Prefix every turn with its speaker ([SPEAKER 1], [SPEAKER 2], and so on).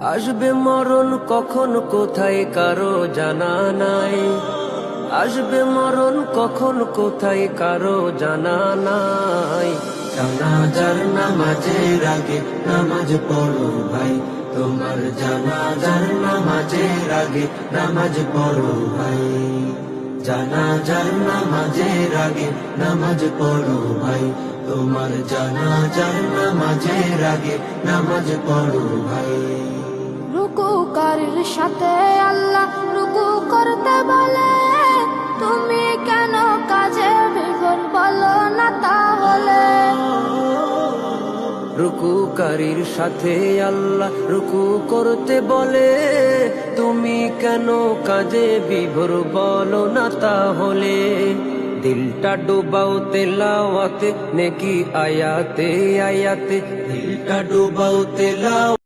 [SPEAKER 1] আসবে মরণ কখন কোথায় কারো জানা নাই, আসবে মরণ কখন কোথায় কারো জানা নাই।
[SPEAKER 2] জানাজার নামাজের আগে নামাজ পড়ো ভাই, তোমার জানাজার নামাজের আগে নামাজ পড়ো ভাই। জানাজার নামাজের আগে নামাজ পড়ো ভাই, তোমার জানাজার নামাজের আগে নামাজ পড়ো ভাই।
[SPEAKER 3] রুকুকারীর সাথে আল্লাহ রুকু করতে বলে, তুমি কেন কাজে বিভোর বলো না তাহলে।
[SPEAKER 1] রুকুকারীর সাথে আল্লাহ রুকু করতে বলে, তুমি কেন কাজে বিভোর বলো না তাহলে। দিলটা ডুবাও তেলাওয়াতে নেকি আয়াতে আয়াতে,
[SPEAKER 2] দিলটা ডুবাও তেলাওয়াতে